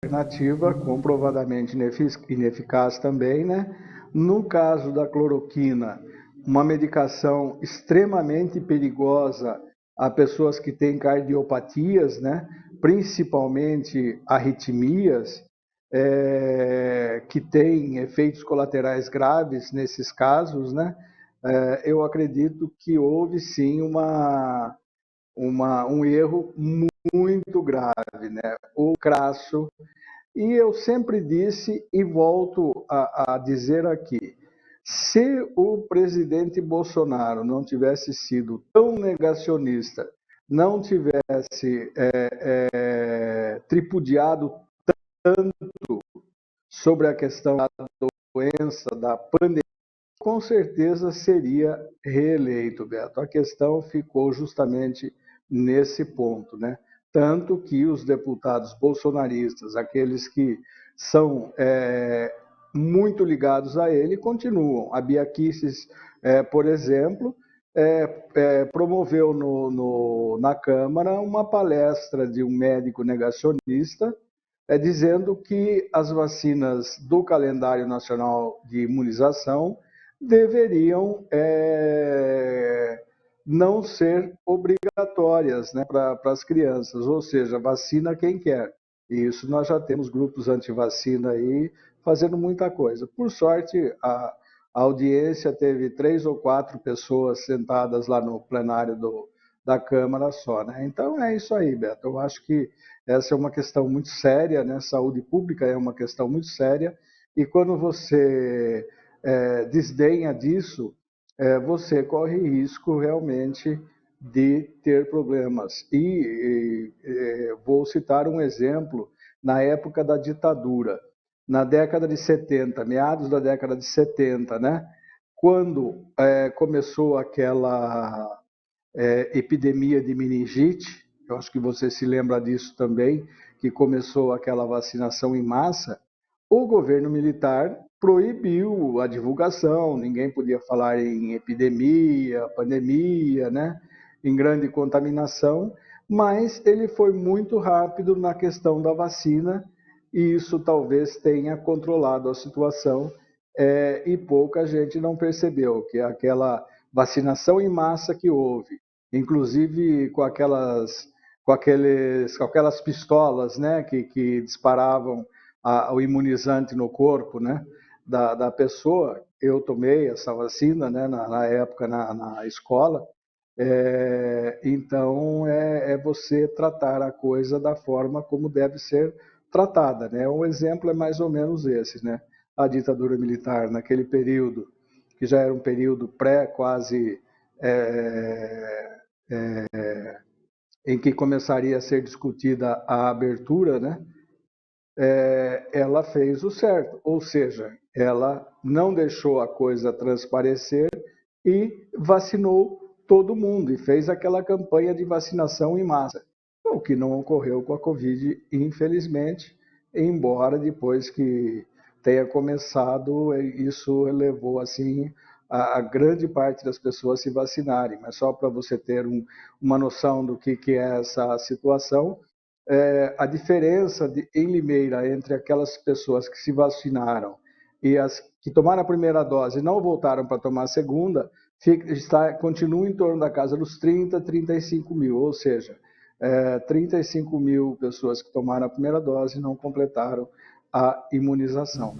alternativa comprovadamente ineficaz também, né? No caso da cloroquina, uma medicação extremamente perigosa a pessoas que têm cardiopatias, né? Principalmente arritmias, que têm efeitos colaterais graves nesses casos, né? Eu acredito que houve sim um erro muito grave, né? O crasso. E eu sempre disse e volto a dizer aqui: se o presidente Bolsonaro não tivesse sido tão negacionista, não tivesse tripudiado sobre a questão da doença, da pandemia, com certeza seria reeleito, Beto. A questão ficou justamente nesse ponto, né? Tanto que os deputados bolsonaristas, aqueles que são muito ligados a ele, continuam. A Bia Kicis, por exemplo, promoveu na Câmara uma palestra de um médico negacionista dizendo que as vacinas do calendário nacional de imunização deveriam não ser obrigatórias, né, para as crianças, ou seja, vacina quem quer. E isso nós já temos grupos anti-vacina aí fazendo muita coisa. Por sorte, a audiência teve 3 ou 4 pessoas sentadas lá no plenário da Câmara só, né? Então é isso aí, Beto. Eu acho que essa é uma questão muito séria, né? Saúde pública é uma questão muito séria, e quando você desdenha disso, você corre risco realmente de ter problemas. Vou citar um exemplo na época da ditadura, na década de 70, meados da década de 70, né? Quando começou aquela epidemia de meningite, eu acho que você se lembra disso também, que começou aquela vacinação em massa, o governo militar proibiu a divulgação, ninguém podia falar em epidemia, pandemia, né? Em grande contaminação, mas ele foi muito rápido na questão da vacina e isso talvez tenha controlado a situação, e pouca gente não percebeu que aquela vacinação em massa que houve, inclusive com aquelas pistolas, né, que disparavam o imunizante no corpo, né, da pessoa. Eu tomei essa vacina, né, na época na escola. Então você tratar a coisa da forma como deve ser tratada, né? Um exemplo é mais ou menos esse, né? A ditadura militar naquele período, que já era um período pré quase em que começaria a ser discutida a abertura, né? Ela fez o certo, ou seja, ela não deixou a coisa transparecer e vacinou todo mundo e fez aquela campanha de vacinação em massa, o que não ocorreu com a Covid, infelizmente, embora depois que tenha começado, isso levou assim a grande parte das pessoas se vacinarem. Mas só para você ter uma noção do que é essa situação, a diferença em Limeira entre aquelas pessoas que se vacinaram e as que tomaram a primeira dose e não voltaram para tomar a segunda, continua em torno da casa dos 30, 35 mil, ou seja, 35 mil pessoas que tomaram a primeira dose e não completaram a imunização.